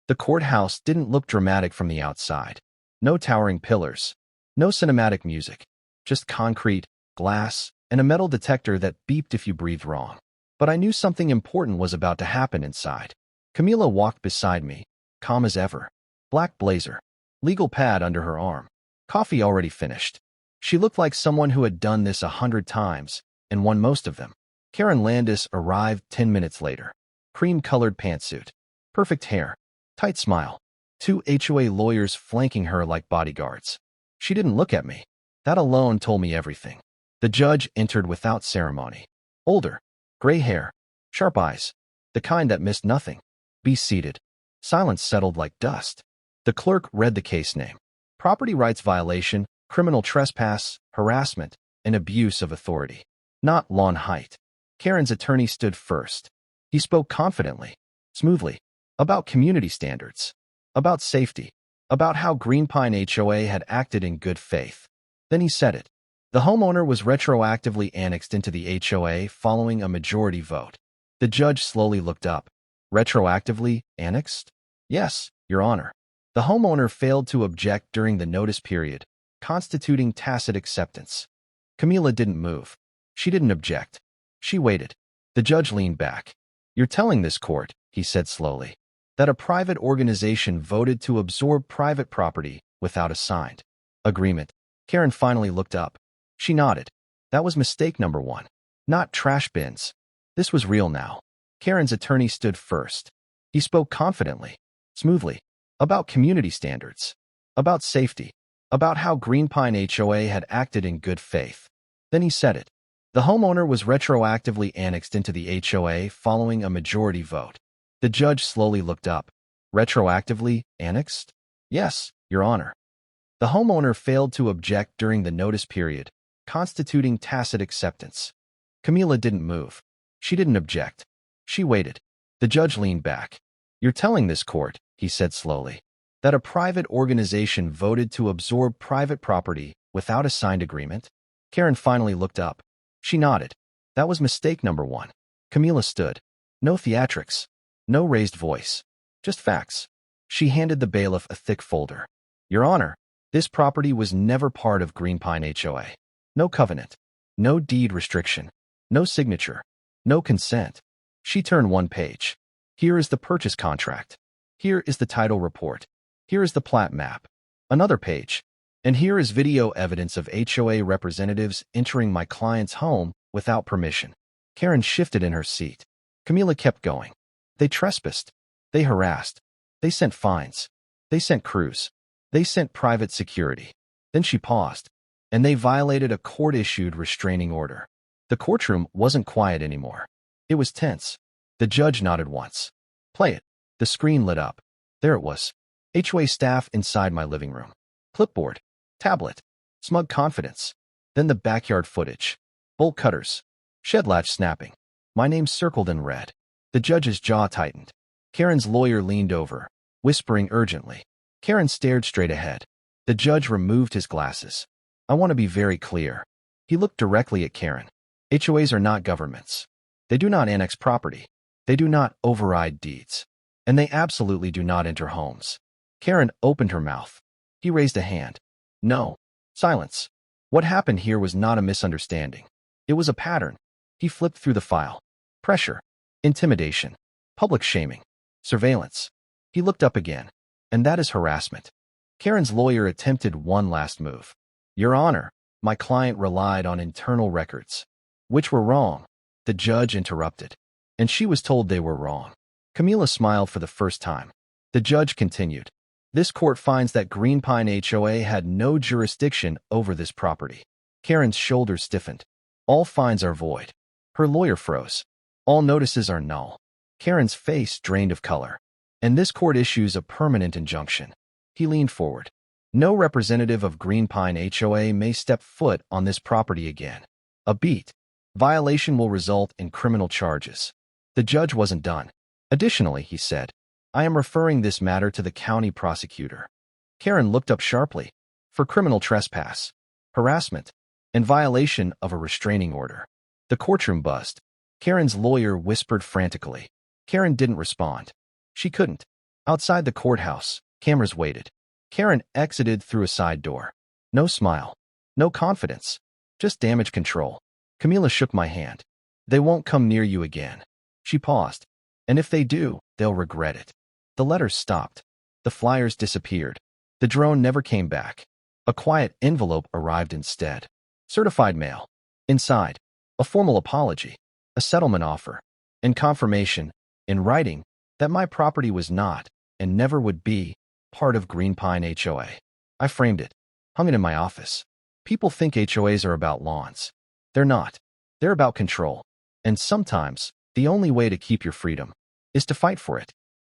The courthouse didn't look dramatic from the outside. No towering pillars. No cinematic music. Just concrete, glass, and a metal detector that beeped if you breathed wrong. But I knew something important was about to happen inside. Camila walked beside me, calm as ever. Black blazer. Legal pad under her arm. Coffee already finished. She looked like someone who had done this 100 times and won most of them. Karen Landis arrived 10 minutes later. Cream-colored pantsuit. Perfect hair. Tight smile. 2 HOA lawyers flanking her like bodyguards. She didn't look at me. That alone told me everything. The judge entered without ceremony. Older. Gray hair. Sharp eyes. The kind that missed nothing. Be seated. Silence settled like dust. The clerk read the case name. Property rights violation, criminal trespass, harassment, and abuse of authority. Not lawn height. Karen's attorney stood first. He spoke confidently, smoothly, about community standards, about safety, about how Green Pine HOA had acted in good faith. Then he said it. The homeowner was retroactively annexed into the HOA following a majority vote. The judge slowly looked up. Retroactively annexed? Yes, Your Honor. The homeowner failed to object during the notice period, constituting tacit acceptance. Camila didn't move. She didn't object. She waited. The judge leaned back. You're telling this court, he said slowly, that a private organization voted to absorb private property without a signed agreement. Karen finally looked up. She nodded. That was mistake number 1. Not trash bins. This was real now. Karen's attorney stood first. He spoke confidently, smoothly, about community standards, about safety, about how Green Pine HOA had acted in good faith. Then he said it. The homeowner was retroactively annexed into the HOA following a majority vote. The judge slowly looked up. Retroactively annexed? Yes, Your Honor. The homeowner failed to object during the notice period, constituting tacit acceptance. Camila didn't move. She didn't object. She waited. The judge leaned back. You're telling this court, he said slowly, that a private organization voted to absorb private property without a signed agreement? Karen finally looked up. She nodded. That was mistake number 1. Camila stood. No theatrics. No raised voice. Just facts. She handed the bailiff a thick folder. Your Honor, this property was never part of Green Pine HOA. No covenant. No deed restriction. No signature. No consent. She turned one page. Here is the purchase contract. Here is the title report. Here is the plat map. Another page. And here is video evidence of HOA representatives entering my client's home without permission. Karen shifted in her seat. Camila kept going. They trespassed. They harassed. They sent fines. They sent crews. They sent private security. Then she paused. And they violated a court-issued restraining order. The courtroom wasn't quiet anymore. It was tense. The judge nodded once. Play it. The screen lit up. There it was. HOA staff inside my living room. Clipboard. Tablet. Smug confidence. Then the backyard footage. Bolt cutters. Shed latch snapping. My name circled in red. The judge's jaw tightened. Karen's lawyer leaned over, whispering urgently. Karen stared straight ahead. The judge removed his glasses. I want to be very clear. He looked directly at Karen. HOAs are not governments. They do not annex property. They do not override deeds. And they absolutely do not enter homes. Karen opened her mouth. He raised a hand. No. Silence. What happened here was not a misunderstanding. It was a pattern. He flipped through the file. Pressure. Intimidation. Public shaming. Surveillance. He looked up again. And that is harassment. Karen's lawyer attempted one last move. Your Honor, my client relied on internal records, which were wrong. The judge interrupted. And she was told they were wrong. Camila smiled for the first time. The judge continued. This court finds that Green Pine HOA had no jurisdiction over this property. Karen's shoulders stiffened. All fines are void. Her lawyer froze. All notices are null. Karen's face drained of color. And this court issues a permanent injunction. He leaned forward. No representative of Green Pine HOA may step foot on this property again. A beat. Violation will result in criminal charges. The judge wasn't done. Additionally, he said, I am referring this matter to the county prosecutor. Karen looked up sharply. For criminal trespass, harassment, and violation of a restraining order. The courtroom buzzed. Karen's lawyer whispered frantically. Karen didn't respond. She couldn't. Outside the courthouse, cameras waited. Karen exited through a side door. No smile. No confidence. Just damage control. Camila shook my hand. They won't come near you again. She paused. And if they do, they'll regret it. The letters stopped. The flyers disappeared. The drone never came back. A quiet envelope arrived instead. Certified mail. Inside, a formal apology, a settlement offer, and confirmation, in writing, that my property was not, and never would be, part of Green Pine HOA. I framed it, hung it in my office. People think HOAs are about lawns. They're not. They're about control. And sometimes, the only way to keep your freedom is to fight for it.